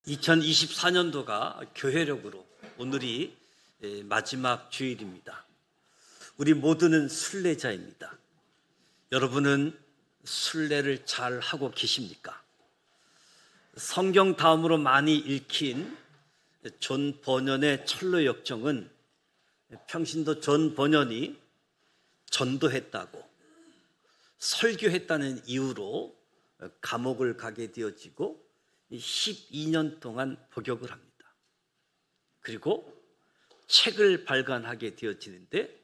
2024년도가 교회력으로 오늘이 마지막 주일입니다. 우리 모두는 순례자입니다. 여러분은 순례를 잘 하고 계십니까? 성경 다음으로 많이 읽힌 존 버년의 철로 역정은 평신도 존 버년이 전도했다고, 설교했다는 이유로 감옥을 가게 되어지고 12년 동안 복역을 합니다. 그리고 책을 발간하게 되어지는데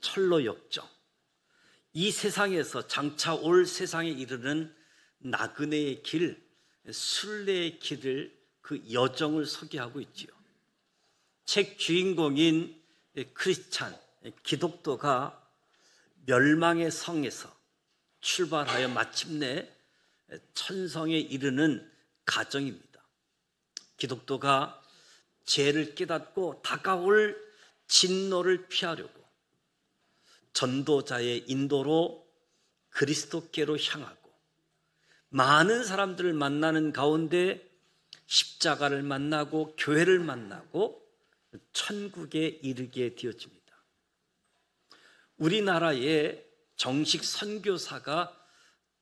철로 역정, 이 세상에서 장차 올 세상에 이르는 나그네의 길, 순례의 길을, 그 여정을 소개하고 있지요. 책 주인공인 크리스찬, 기독교가 멸망의 성에서 출발하여 마침내 천성에 이르는 가정입니다. 기독교가 죄를 깨닫고 다가올 진노를 피하려고 전도자의 인도로 그리스도께로 향하고 많은 사람들을 만나는 가운데 십자가를 만나고 교회를 만나고 천국에 이르게 되어집니다. 우리나라의 정식 선교사가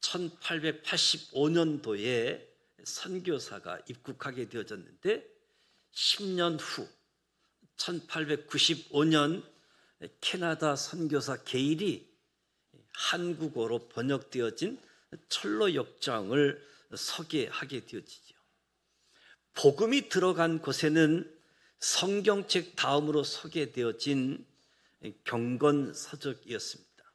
1885년도에 선교사가 입국하게 되어졌는데 10년 후 1895년 캐나다 선교사 게일이 한국어로 번역되어진 철로 역정을 소개하게 되어지죠. 복음이 들어간 곳에는 성경책 다음으로 소개되어진 경건서적이었습니다.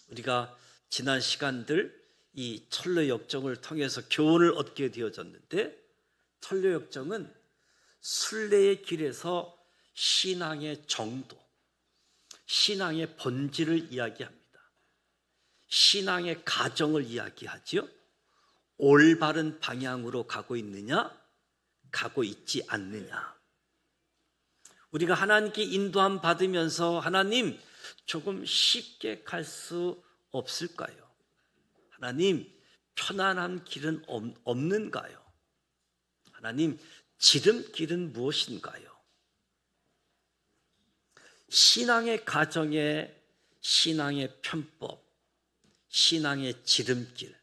우리가 지난 시간들 이 철로 역정을 통해서 교훈을 얻게 되어졌는데, 철로 역정은 순례의 길에서 신앙의 정도, 신앙의 본질을 이야기합니다. 신앙의 가정을 이야기하죠. 올바른 방향으로 가고 있느냐, 가고 있지 않느냐. 우리가 하나님께 인도함 받으면서 하나님, 조금 쉽게 갈 수 없을까요? 하나님, 편안한 길은 없는가요? 하나님, 지름길은 무엇인가요? 신앙의 가정에 신앙의 편법, 신앙의 지름길,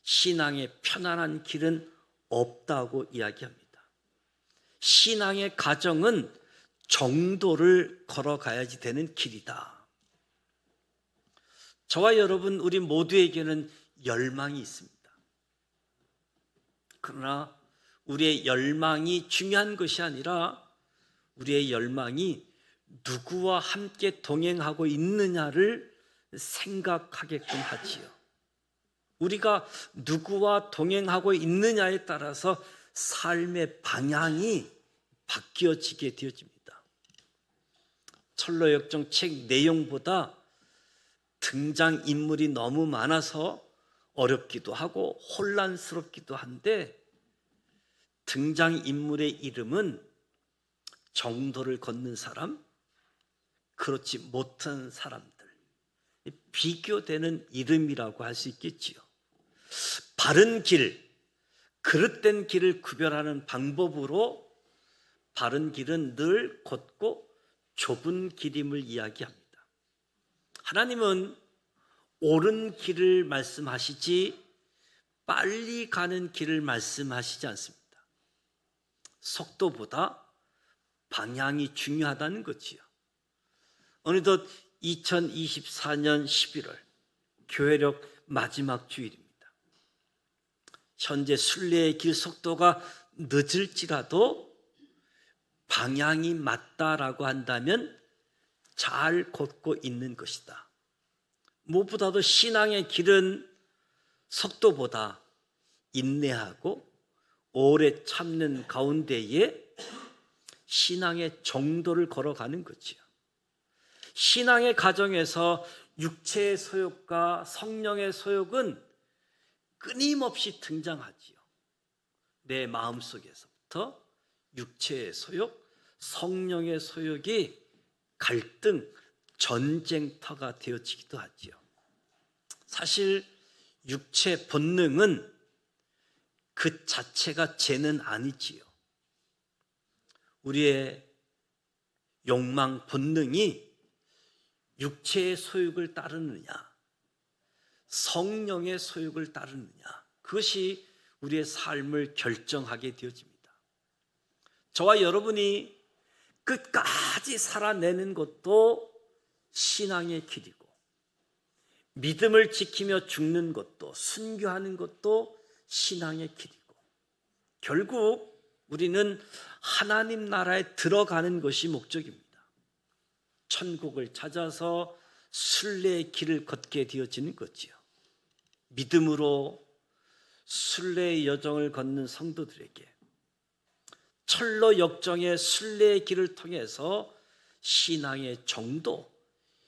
신앙의 편안한 길은 없다고 이야기합니다. 신앙의 가정은 정도를 걸어가야지 되는 길이다. 저와 여러분, 우리 모두에게는 열망이 있습니다. 그러나 우리의 열망이 중요한 것이 아니라 우리의 열망이 누구와 함께 동행하고 있느냐를 생각하게끔 하지요. 우리가 누구와 동행하고 있느냐에 따라서 삶의 방향이 바뀌어지게 되어집니다. 철로 역정 책 내용보다 등장인물이 너무 많아서 어렵기도 하고 혼란스럽기도 한데, 등장인물의 이름은 정도를 걷는 사람, 그렇지 못한 사람들, 비교되는 이름이라고 할 수 있겠지요. 바른 길, 그릇된 길을 구별하는 방법으로 바른 길은 늘 걷고 좁은 길임을 이야기합니다. 하나님은 옳은 길을 말씀하시지 빨리 가는 길을 말씀하시지 않습니다. 속도보다 방향이 중요하다는 거지요. 어느덧 2024년 11월 교회력 마지막 주일입니다. 현재 순례의 길 속도가 늦을지라도 방향이 맞다라고 한다면 잘 걷고 있는 것이다. 무엇보다도 신앙의 길은 속도보다 인내하고 오래 참는 가운데에 신앙의 정도를 걸어가는 거지요. 신앙의 가정에서 육체의 소욕과 성령의 소욕은 끊임없이 등장하지요. 내 마음속에서부터 육체의 소욕, 성령의 소욕이 갈등, 전쟁터가 되어지기도 하지요. 사실 육체 본능은 그 자체가 죄는 아니지요. 우리의 욕망, 본능이 육체의 소욕을 따르느냐, 성령의 소욕을 따르느냐, 그것이 우리의 삶을 결정하게 되어집니다. 저와 여러분이 끝까지 살아내는 것도 신앙의 길이고, 믿음을 지키며 죽는 것도, 순교하는 것도 신앙의 길이고, 결국 우리는 하나님 나라에 들어가는 것이 목적입니다. 천국을 찾아서 순례의 길을 걷게 되어지는 거지요. 믿음으로 순례의 여정을 걷는 성도들에게 철로 역정의 순례의 길을 통해서 신앙의 정도,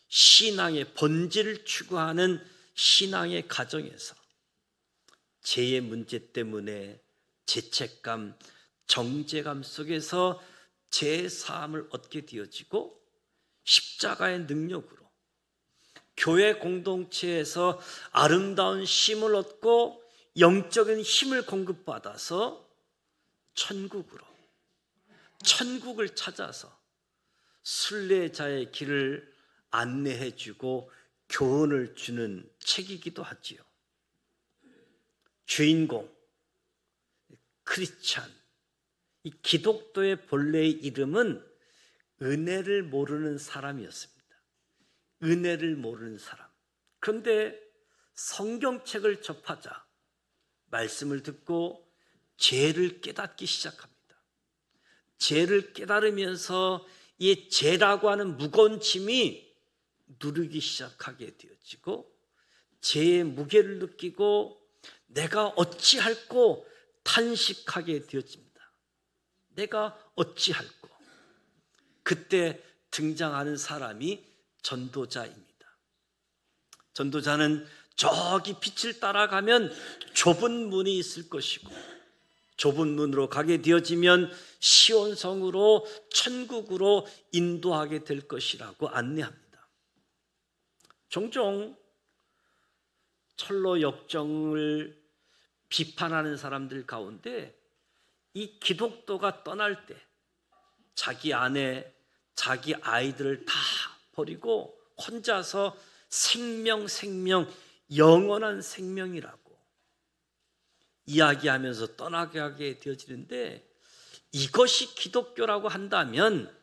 신앙의 본질을 추구하는 신앙의 가정에서 죄의 문제 때문에 죄책감, 정죄감 속에서 죄사함을 얻게 되어지고, 십자가의 능력으로 교회 공동체에서 아름다운 쉼을 얻고 영적인 힘을 공급받아서 천국을 찾아서 순례자의 길을 안내해주고 교훈을 주는 책이기도 하지요. 주인공 크리스찬, 이 기독교의 본래의 이름은 은혜를 모르는 사람이었습니다. 은혜를 모르는 사람. 그런데 성경책을 접하자 말씀을 듣고 죄를 깨닫기 시작합니다. 죄를 깨달으면서 이 죄라고 하는 무거운 짐이 누르기 시작하게 되어지고, 죄의 무게를 느끼고 내가 어찌할꼬 탄식하게 되어집니다. 내가 어찌할꼬. 그때 등장하는 사람이 전도자입니다. 전도자는 저기 빛을 따라가면 좁은 문이 있을 것이고, 좁은 문으로 가게 되어지면 시온성으로, 천국으로 인도하게 될 것이라고 안내합니다. 종종 철로 역정을 비판하는 사람들 가운데 이 기독교가 떠날 때 자기 아내, 자기 아이들을 다 버리고 혼자서 생명, 영원한 생명이라고 이야기하면서 떠나게 되어지는데, 이것이 기독교라고 한다면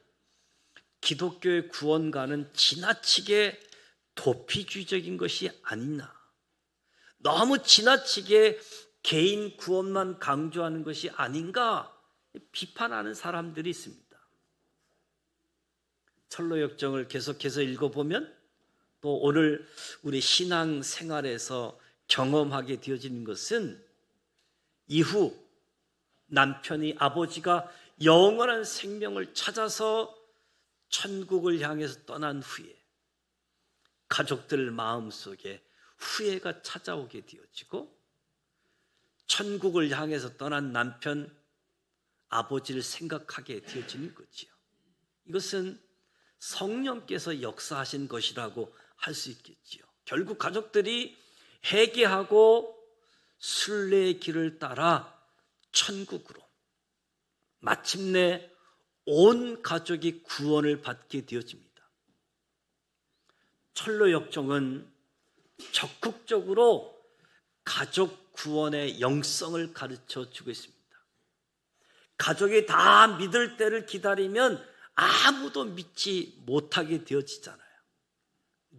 기독교의 구원과는 지나치게 도피주의적인 것이 아니나, 너무 지나치게 개인 구원만 강조하는 것이 아닌가 비판하는 사람들이 있습니다. 철로 역정을 계속해서 읽어보면 또 오늘 우리 신앙 생활에서 경험하게 되어지는 것은, 이후 남편이, 아버지가 영원한 생명을 찾아서 천국을 향해서 떠난 후에 가족들 마음속에 후회가 찾아오게 되어지고, 천국을 향해서 떠난 남편, 아버지를 생각하게 되어지는 거지요. 이것은 성령께서 역사하신 것이라고 할 수 있겠지요. 결국 가족들이 회개하고 순례의 길을 따라 천국으로, 마침내 온 가족이 구원을 받게 되어집니다. 철로 역정은 적극적으로 가족 구원의 영성을 가르쳐 주고 있습니다. 가족이 다 믿을 때를 기다리면 아무도 믿지 못하게 되어지잖아요.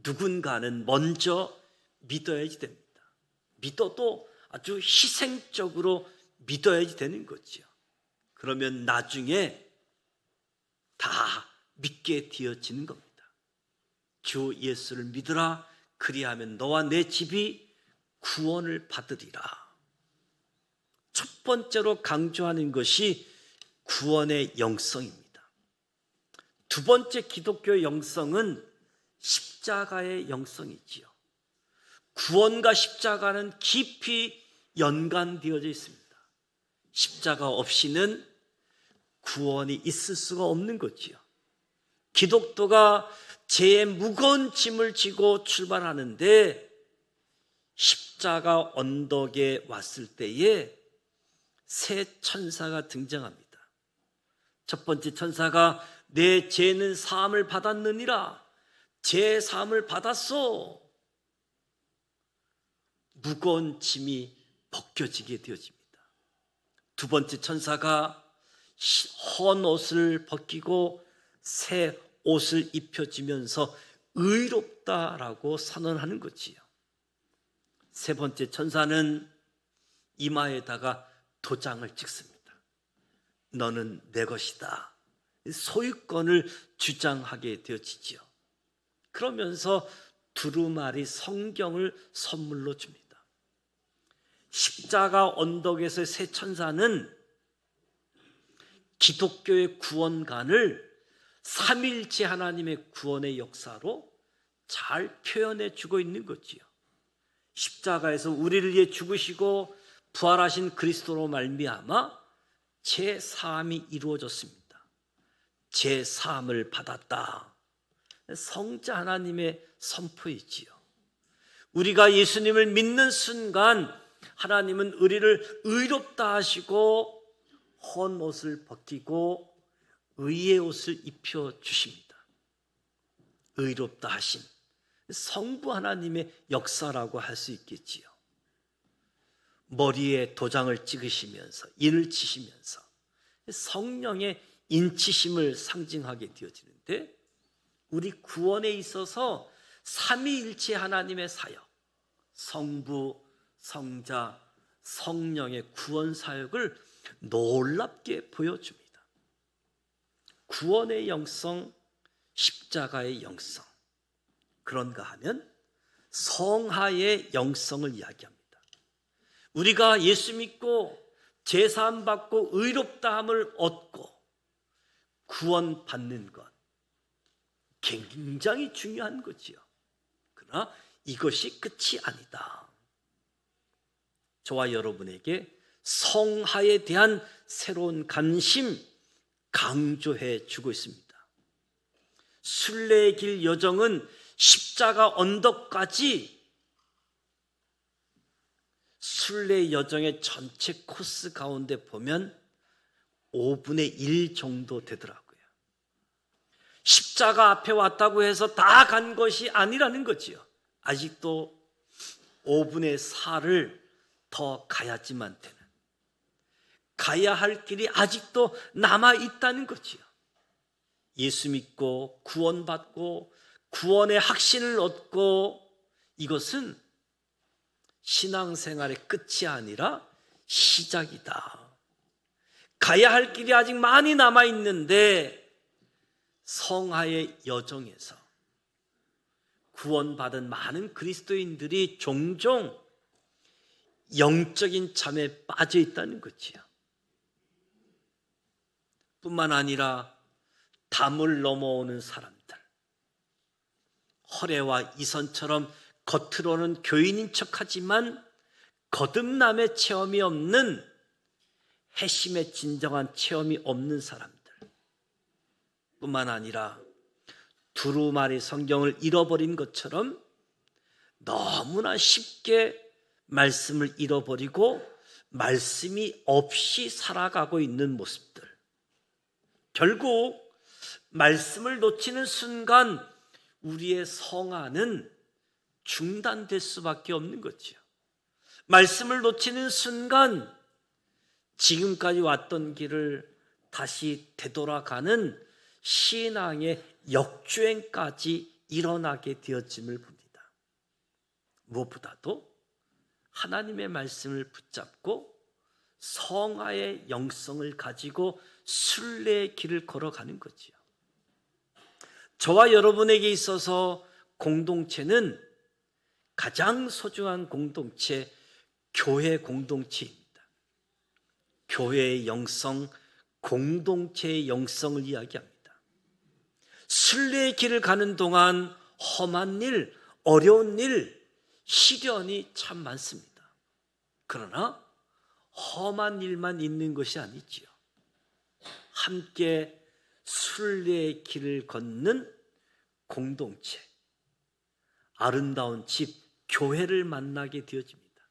누군가는 먼저 믿어야지 됩니다. 믿어도 아주 희생적으로 믿어야지 되는 거죠. 그러면 나중에 다 믿게 되어지는 겁니다. 주 예수를 믿으라, 그리하면 너와 내 집이 구원을 받으리라. 첫 번째로 강조하는 것이 구원의 영성입니다. 두 번째 기독교의 영성은 십자가의 영성이지요. 구원과 십자가는 깊이 연관되어져 있습니다. 십자가 없이는 구원이 있을 수가 없는 거지요. 기독교가 죄의 무거운 짐을 지고 출발하는데, 십자가 언덕에 왔을 때에 세 천사가 등장합니다. 첫 번째 천사가 내 죄는 사함을 받았느니라. 죄 사함을 받았소. 무거운 짐이 벗겨지게 되어집니다. 두 번째 천사가 헌 옷을 벗기고 새 옷을 입혀주면서 의롭다라고 선언하는 거지요. 세 번째 천사는 이마에다가 도장을 찍습니다. 너는 내 것이다. 소유권을 주장하게 되어지지요. 그러면서 두루마리 성경을 선물로 줍니다. 십자가 언덕에서의 세 천사는 기독교의 구원관을 삼위일체 하나님의 구원의 역사로 잘 표현해 주고 있는 거지요. 십자가에서 우리를 위해 죽으시고 부활하신 그리스도로 말미암아 죄사함이 이루어졌습니다. 죄사함을 받았다. 성자 하나님의 선포이지요. 우리가 예수님을 믿는 순간 하나님은 우리를 의롭다 하시고 헌 옷을 벗기고 의의 옷을 입혀 주십니다. 의롭다 하심, 성부 하나님의 역사라고 할 수 있겠지요. 머리에 도장을 찍으시면서 인을 치시면서 성령의 인치심을 상징하게 되어지는데, 우리 구원에 있어서 삼위일체 하나님의 사역, 성부, 성자, 성령의 구원 사역을 놀랍게 보여줍니다. 구원의 영성, 십자가의 영성, 그런가 하면 성하의 영성을 이야기합니다. 우리가 예수 믿고 제사함 받고 의롭다함을 얻고 구원받는 것, 굉장히 중요한 거지요. 그러나 이것이 끝이 아니다. 저와 여러분에게 성하에 대한 새로운 관심 강조해 주고 있습니다. 순례의 길 여정은 십자가 언덕까지 순례 여정의 전체 코스 가운데 보면 5분의 1 정도 되더라고요. 십자가 앞에 왔다고 해서 다 간 것이 아니라는 거지요. 아직도 5분의 4를 더 가야지만 되는, 가야 할 길이 아직도 남아 있다는 거지요. 예수 믿고 구원받고 구원의 확신을 얻고, 이것은 신앙생활의 끝이 아니라 시작이다. 가야 할 길이 아직 많이 남아 있는데, 성화의 여정에서 구원받은 많은 그리스도인들이 종종 영적인 잠에 빠져 있다는 거지요. 뿐만 아니라 담을 넘어오는 사람들, 허례와 이선처럼 겉으로는 교인인 척하지만 거듭남의 체험이 없는, 회심의 진정한 체험이 없는 사람들, 뿐만 아니라 두루마리 성경을 잃어버린 것처럼 너무나 쉽게 말씀을 잃어버리고 말씀이 없이 살아가고 있는 모습들, 결국 말씀을 놓치는 순간 우리의 성화는 중단될 수밖에 없는 거죠. 말씀을 놓치는 순간 지금까지 왔던 길을 다시 되돌아가는 신앙의 역주행까지 일어나게 되어짐을 봅니다. 무엇보다도 하나님의 말씀을 붙잡고 성화의 영성을 가지고 순례의 길을 걸어가는 거지요. 저와 여러분에게 있어서 공동체는 가장 소중한 공동체, 교회 공동체입니다. 교회의 영성, 공동체의 영성을 이야기합니다. 순례의 길을 가는 동안 험한 일, 어려운 일, 시련이 참 많습니다. 그러나 험한 일만 있는 것이 아니지요. 함께 순례의 길을 걷는 공동체, 아름다운 집, 교회를 만나게 되어집니다.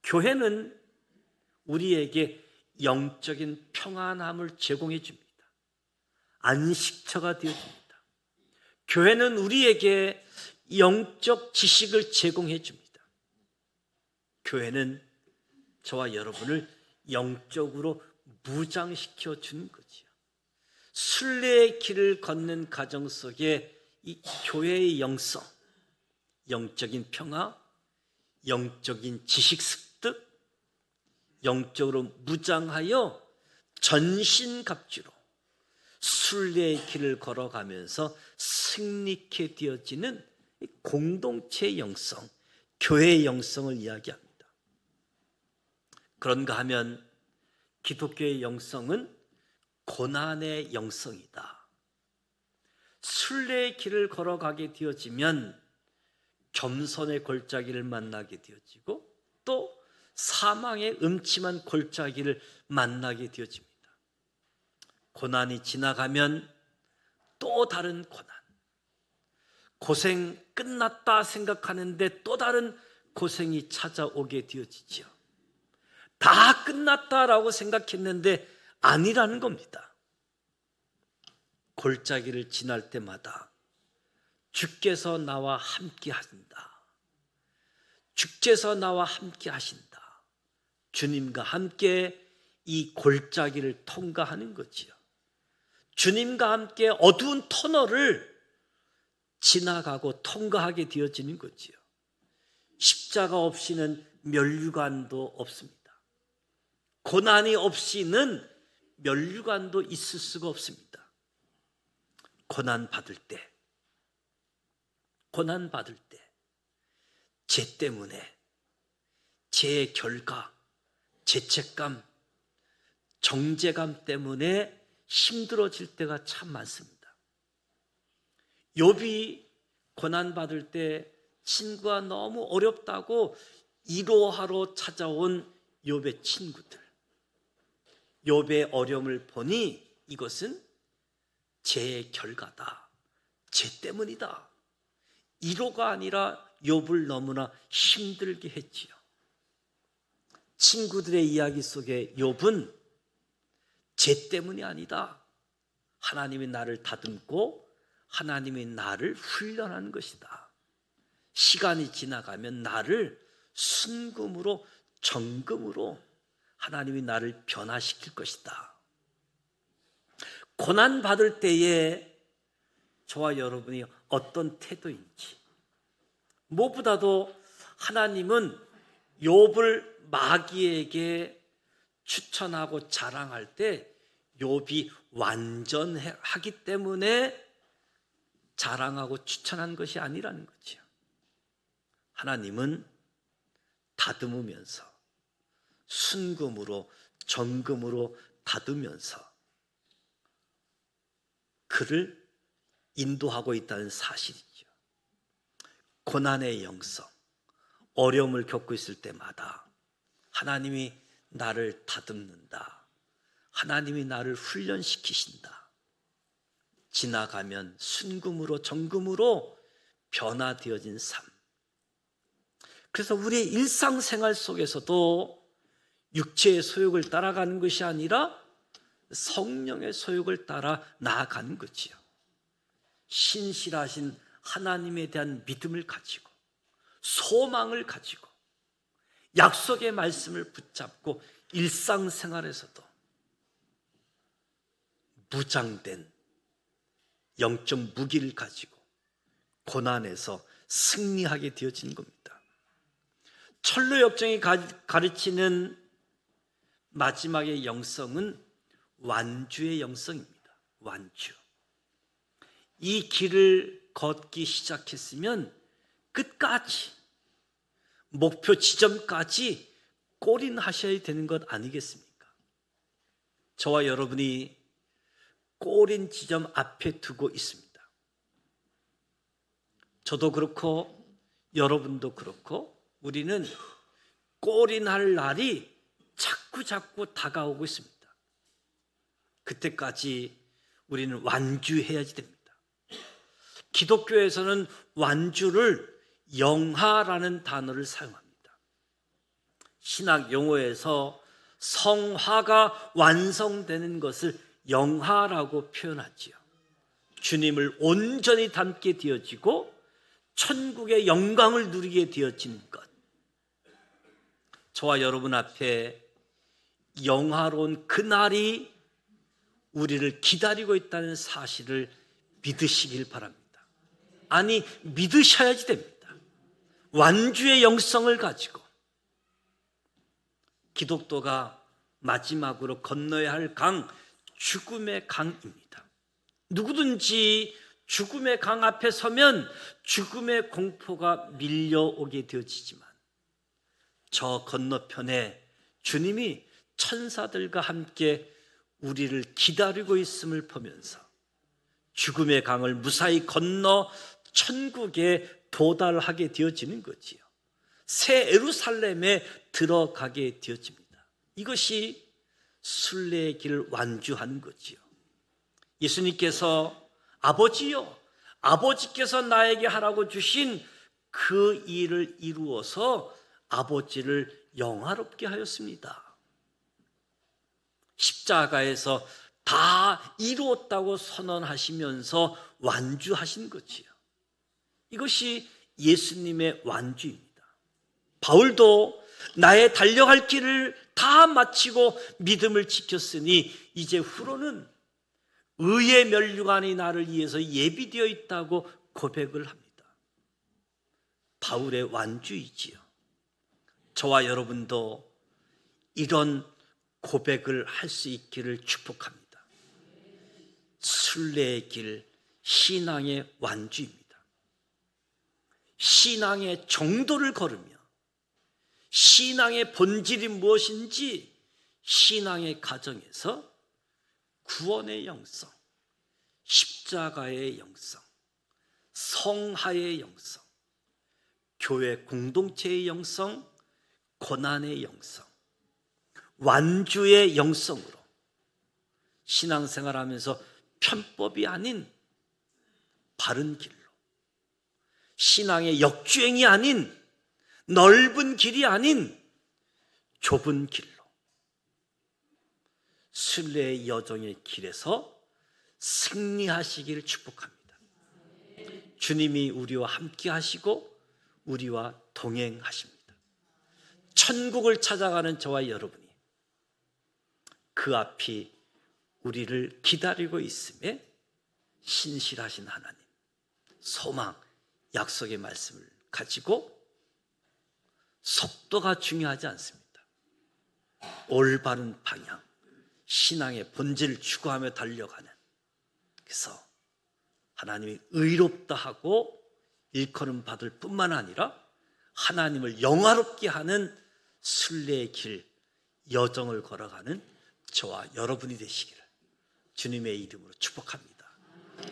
교회는 우리에게 영적인 평안함을 제공해 줍니다. 안식처가 되어줍니다. 교회는 우리에게 영적 지식을 제공해 줍니다. 교회는 저와 여러분을 영적으로 무장시켜 주는 거지요. 순례의 길을 걷는 가정 속에 이 교회의 영성, 영적인 평화, 영적인 지식 습득, 영적으로 무장하여 전신갑주로 순례의 길을 걸어가면서 승리케 되어지는 공동체의 영성, 교회의 영성을 이야기합니다. 그런가 하면 기독교의 영성은 고난의 영성이다. 순례의 길을 걸어가게 되어지면 겸손의 골짜기를 만나게 되어지고 또 사망의 음침한 골짜기를 만나게 되어집니다. 고난이 지나가면 또 다른 고난, 고생 끝났다 생각하는데 또 다른 고생이 찾아오게 되어지죠. 다 끝났다라고 생각했는데 아니라는 겁니다. 골짜기를 지날 때마다 주께서 나와 함께 하신다. 주께서 나와 함께 하신다. 주님과 함께 이 골짜기를 통과하는 거지요. 주님과 함께 어두운 터널을 지나가고 통과하게 되어지는 거지요. 십자가 없이는 면류관도 없습니다. 고난이 없이는 면류관도 있을 수가 없습니다. 고난 받을 때, 죄 때문에, 죄의 결과, 죄책감, 정죄감 때문에 힘들어질 때가 참 많습니다. 욥이 고난 받을 때 친구가 너무 어렵다고 위로하러 찾아온 욥의 친구들, 욥의 어려움을 보니 이것은 죄의 결과다, 죄 때문이다. 위로가 아니라 욥을 너무나 힘들게 했지요. 친구들의 이야기 속에 욥은 죄 때문이 아니다. 하나님이 나를 다듬고 하나님이 나를 훈련하는 것이다. 시간이 지나가면 나를 순금으로 정금으로 하나님이 나를 변화시킬 것이다. 고난 받을 때에 저와 여러분이 어떤 태도인지, 무엇보다도 하나님은 욥을 마귀에게 추천하고 자랑할 때 욥이 완전하기 때문에 자랑하고 추천한 것이 아니라는 거죠. 하나님은 다듬으면서 순금으로 정금으로 다듬으면서 그를 인도하고 있다는 사실이죠. 고난의 영성, 어려움을 겪고 있을 때마다 하나님이 나를 다듬는다. 하나님이 나를 훈련시키신다. 지나가면 순금으로 정금으로 변화되어진 삶. 그래서 우리의 일상생활 속에서도 육체의 소욕을 따라가는 것이 아니라 성령의 소욕을 따라 나아가는 거지요. 신실하신 하나님에 대한 믿음을 가지고 소망을 가지고 약속의 말씀을 붙잡고 일상생활에서도 무장된 영적 무기를 가지고 고난에서 승리하게 되어지는 겁니다. 철로역정이 가르치는 마지막의 영성은 완주의 영성입니다. 완주. 이 길을 걷기 시작했으면 끝까지 목표 지점까지 골인하셔야 되는 것 아니겠습니까? 저와 여러분이 골인 지점 앞에 두고 있습니다. 저도 그렇고 여러분도 그렇고 우리는 골인할 날이 자꾸 다가오고 있습니다. 그때까지 우리는 완주해야지 됩니다. 기독교에서는 완주를 영하라는 단어를 사용합니다. 신학 용어에서 성화가 완성되는 것을 영화라고 표현하지요. 주님을 온전히 닮게 되어지고 천국의 영광을 누리게 되어진 것. 저와 여러분 앞에 영화로운 그날이 우리를 기다리고 있다는 사실을 믿으시길 바랍니다. 아니, 믿으셔야지 됩니다. 완주의 영성을 가지고 기독교가 마지막으로 건너야 할 강, 죽음의 강입니다. 누구든지 죽음의 강 앞에 서면 죽음의 공포가 밀려오게 되어지지만 저 건너편에 주님이 천사들과 함께 우리를 기다리고 있음을 보면서 죽음의 강을 무사히 건너 천국에 도달하게 되어지는 거지요. 새 예루살렘에 들어가게 되어집니다. 이것이 순례의 길을 완주하는 거지요. 예수님께서 아버지요, 아버지께서 나에게 하라고 주신 그 일을 이루어서 아버지를 영화롭게 하였습니다. 십자가에서 다 이루었다고 선언하시면서 완주하신 거지요. 이것이 예수님의 완주입니다. 바울도 나의 달려갈 길을 다 마치고 믿음을 지켰으니 이제 후로는 의의 면류관이 나를 위해서 예비되어 있다고 고백을 합니다. 바울의 완주이지요. 저와 여러분도 이런 고백을 할 수 있기를 축복합니다. 순례의 길, 신앙의 완주입니다. 신앙의 정도를 걸으며 신앙의 본질이 무엇인지 신앙의 가정에서 구원의 영성, 십자가의 영성, 성화의 영성, 교회 공동체의 영성, 고난의 영성, 완주의 영성으로 신앙생활하면서 편법이 아닌 바른 길로, 신앙의 역주행이 아닌 넓은 길이 아닌 좁은 길로 순례의 여정의 길에서 승리하시기를 축복합니다. 주님이 우리와 함께 하시고 우리와 동행하십니다. 천국을 찾아가는 저와 여러분이 그 앞이 우리를 기다리고 있음에 신실하신 하나님, 소망, 약속의 말씀을 가지고 속도가 중요하지 않습니다. 올바른 방향, 신앙의 본질을 추구하며 달려가는, 그래서 하나님이 의롭다 하고 일컬음 받을 뿐만 아니라 하나님을 영화롭게 하는 순례의 길, 여정을 걸어가는 저와 여러분이 되시기를 주님의 이름으로 축복합니다.